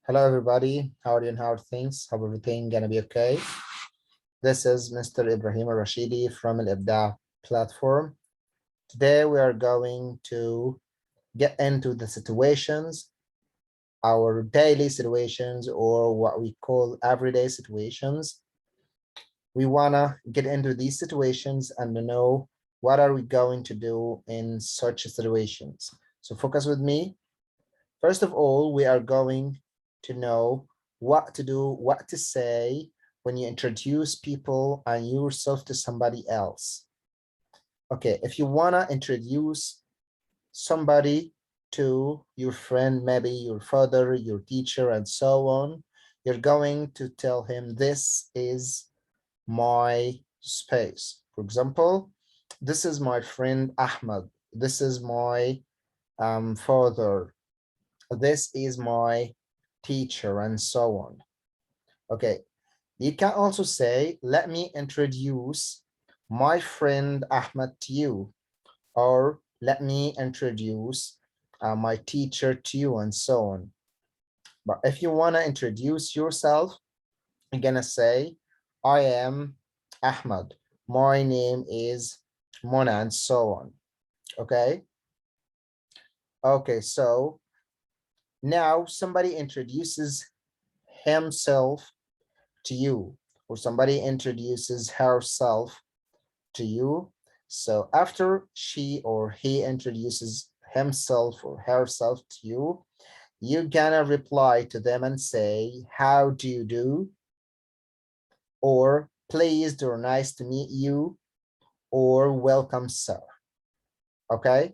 Hello everybody, how are you and how are things? Hope everything gonna be okay. This is Mr. Ibrahim Rashidi from Al Ibda platform. Today we are going to get into the situations, our daily situations, or what we call everyday situations. We wanna get into these situations and know what are we going to do in such situations. So focus with me. First of all, we are going to know what to do, what to say when you introduce people and yourself to somebody else. Okay, if you want to introduce somebody to your friend, maybe your father, your teacher, and so on, you're going to tell him, this is my space. For example, this is my friend Ahmed. This is my father. This is my teacher, and so on. Okay, you can also say, let me introduce my friend Ahmed to you, or let me introduce my teacher to you, and so on. But if you want to introduce yourself, you're gonna say, I am Ahmed, my name is Mona, and so on. Okay, so now somebody introduces himself to you, or somebody introduces herself to you. So after she or he introduces himself or herself to you, you're gonna reply to them and say, how do you do? Or pleased or nice to meet you, or welcome, sir. Okay?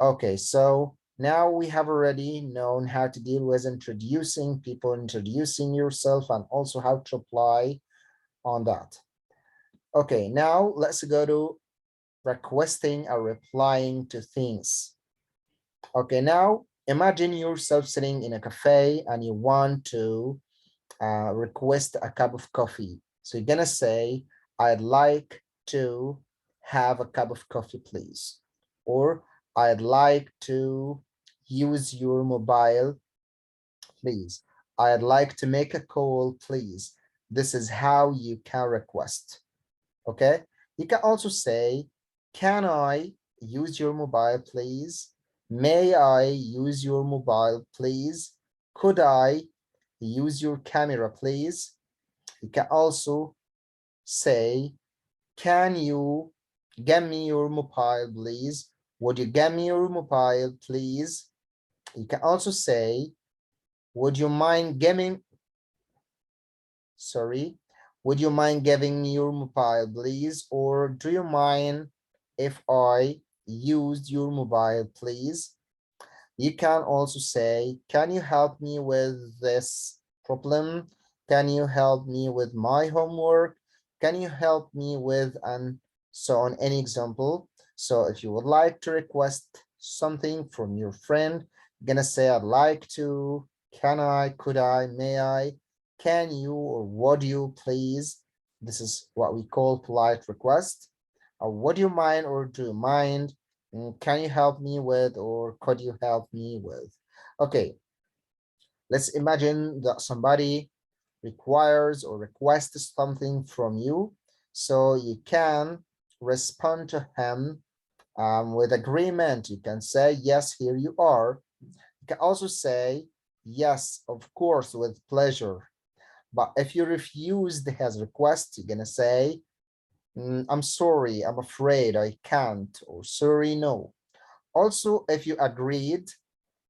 Okay, so now we have already known how to deal with introducing people, introducing yourself, and also how to apply on that. Okay, now let's go to requesting or replying to things. Okay, now imagine yourself sitting in a cafe and you want to request a cup of coffee. So you're gonna say, I'd like to have a cup of coffee, please. Or I'd like to use your mobile, please. I'd like to make a call, please. This is how you can request. Okay, you can also say, can I use your mobile, please? May I use your mobile, please? Could I use your camera, please? You can also say, can you give me your mobile, please? Would you give me your mobile, please? You can also say, would you mind giving, sorry, would you mind giving me your mobile, please? Or do you mind if I used your mobile, please? You can also say, can you help me with this problem? Can you help me with my homework? Can you help me with, and so on, any example? So if you would like to request something from your friend, you're gonna say, I'd like to, can I, could I, may I, can you, or would you please? This is what we call polite request. Would you mind, or do you mind? Can you help me with, or could you help me with? Okay, let's imagine that somebody requires or requests something from you. So you can respond to him with agreement. You can say, yes, here you are. You can also say, yes, of course, with pleasure. But if you refused his request, you're gonna say, I'm sorry, I'm afraid I can't, or sorry, no. Also, if you agreed,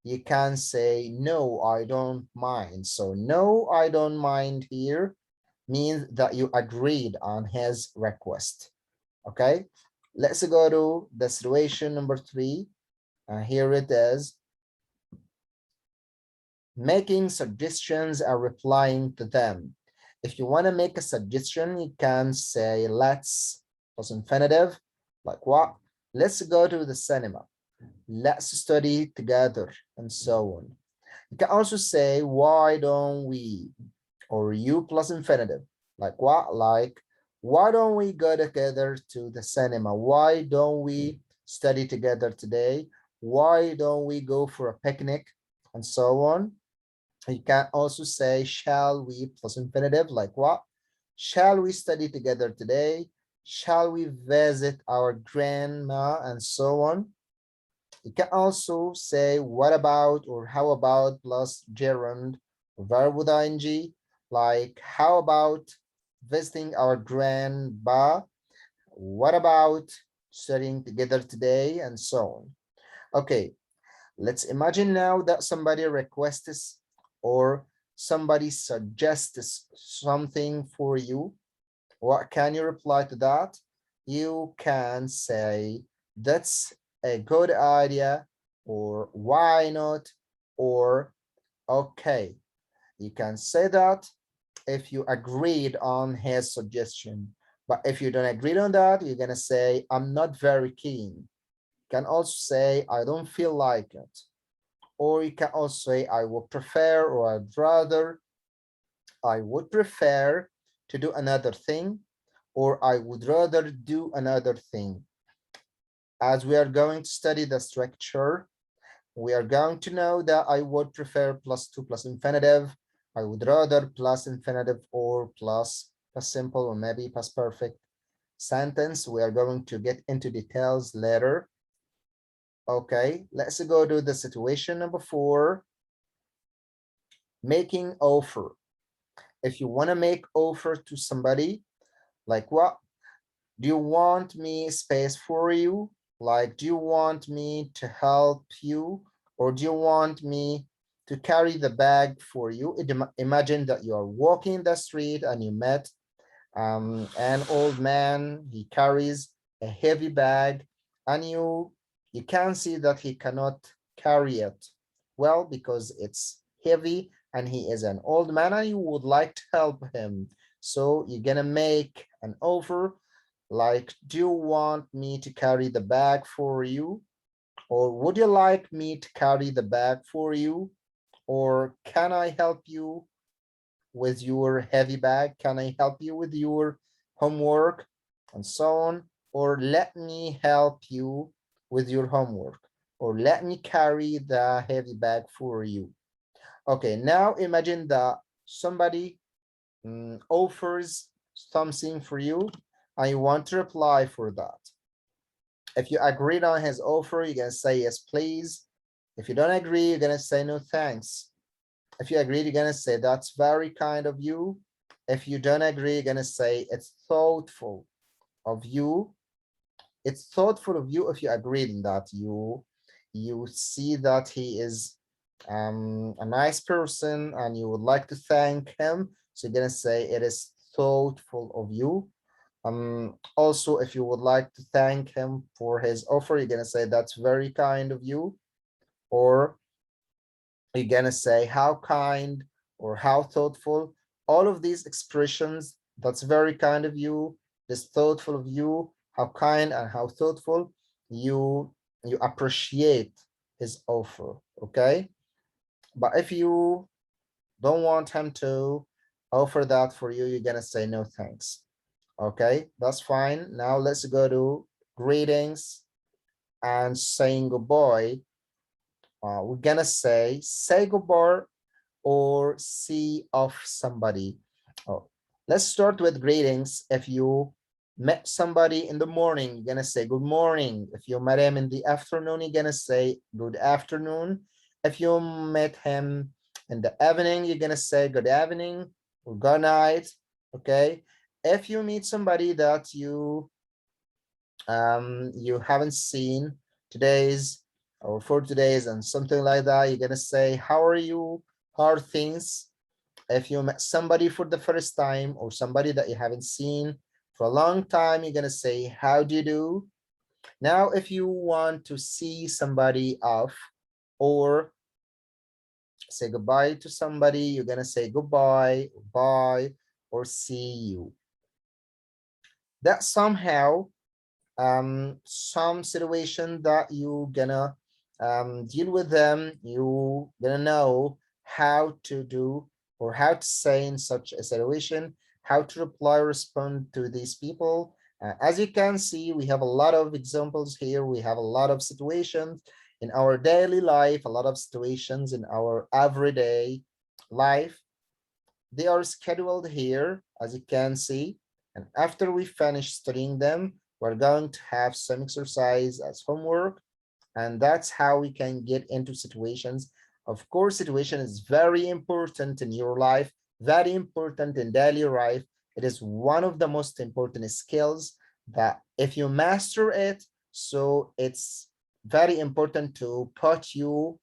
you can say, no, I don't mind. So no, I don't mind here means that you agreed on his request. Okay, let's go to the situation number 3. Here it is. Making suggestions and replying to them. If you want to make a suggestion, you can say, let's, plus infinitive, like what? Let's go to the cinema. Let's study together, and so on. You can also say, why don't we? Or you plus infinitive. Like what? Like, why don't we go together to the cinema? Why don't we study together today? Why don't we go for a picnic? and so on. You can also say shall we plus infinitive, like what? Shall we study together today? Shall we visit our grandma, and so on. You can also say what about or how about plus gerund, verb with ing, like how about visiting our grandpa? What about studying together today, and so on. Okay, let's imagine now that somebody requests or somebody suggests something for you. What can you reply to that? You can say, that's a good idea, or why not, or okay. You can say that if you agreed on his suggestion. But if you don't agree on that, you're going to say, I'm not very keen. You can also say, I don't feel like it. Or you can also say, I would prefer, or I'd rather, I would prefer to do another thing, or I would rather do another thing. As we are going to study the structure, we are going to know that I would prefer plus two plus infinitive, I would rather plus infinitive, or plus past simple, or maybe past perfect sentence. We are going to get into details later. Okay, let's go to the situation number 4, making offer. If you want to make offer to somebody, like what? Do you want me space for you? Like, do you want me to help you? Or do you want me to carry the bag for you? Imagine that you are walking the street and you met an old man. He carries a heavy bag, and you can see that he cannot carry it well because it's heavy and he is an old man and you would like to help him. So you're gonna make an offer like, do you want me to carry the bag for you? Or would you like me to carry the bag for you? Or can I help you with your heavy bag? Can I help you with your homework? And so on. Or let me help you with your homework. Or let me carry the heavy bag for you. Okay, now imagine that somebody offers something for you and you want to reply for that. If you agreed on his offer, you're gonna say yes, please. If you don't agree, you're gonna say no, thanks. If you agree, you're gonna say that's very kind of you. If you don't agree, you're gonna say it's thoughtful of you. It's thoughtful of you if you agreed in that. You see that he is a nice person and you would like to thank him. So you're gonna say it is thoughtful of you. Also, if you would like to thank him for his offer, you're gonna say that's very kind of you. Or you're gonna say how kind or how thoughtful. All of these expressions, that's very kind of you, this thoughtful of you, how kind and how thoughtful, you appreciate his offer. Okay, but if you don't want him to offer that for you, you're gonna say no thanks. Okay, that's fine. Now let's go to greetings and saying goodbye. We're gonna say goodbye or see off somebody. Oh, let's start with greetings. If you met somebody in the morning, you're gonna say good morning. If you met him in the afternoon, you're gonna say good afternoon. If you met him in the evening, you're gonna say good evening or good night. Okay. If you meet somebody that you haven't seen today's or for today's and something like that, you're gonna say how are you, how are things. If you met somebody for the first time or somebody that you haven't seen for a long time, you're gonna say how do you do. Now if you want to see somebody off or say goodbye to somebody, you're gonna say goodbye, bye, or see you. That somehow some situation that you gonna deal with them, you gonna know how to do or how to say in such a situation, how to reply, respond to these people. As you can see, we have a lot of examples here. We have a lot of situations. In our daily life, a lot of situations in our everyday life, they are scheduled here, as you can see. And after we finish studying them, we're going to have some exercise as homework. And that's how we can get into situations. Of course, situation is very important in your life, very important in daily life. It is one of the most important skills that if you master it, so it's very important to put you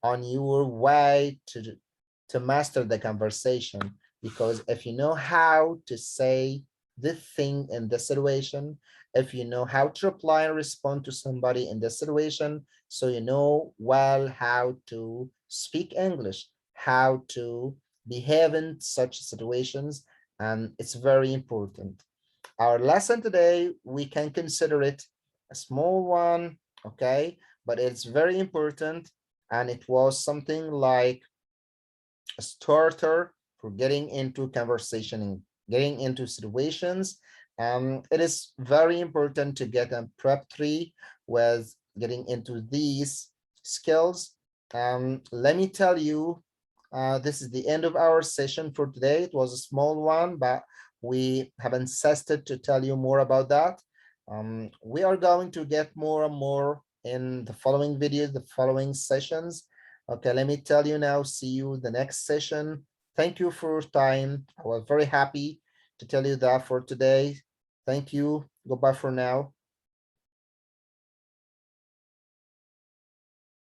on your way to master the conversation. Because if you know how to say the thing in the situation, if you know how to reply and respond to somebody in the situation, so you know well how to speak English, how to behave in such situations, and it's very important. Our lesson today, we can consider it a small one, okay, but it's very important, and it was something like a starter for getting into conversation and getting into situations. It is very important to get a prep tree with getting into these skills. Let me tell you, this is the end of our session for today. It was a small one, but we have insisted to tell you more about that. We are going to get more and more in the following videos, the following sessions. Okay, let me tell you now, see you the next session. Thank you for your time. I was very happy to tell you that for today. Thank you. Goodbye for now.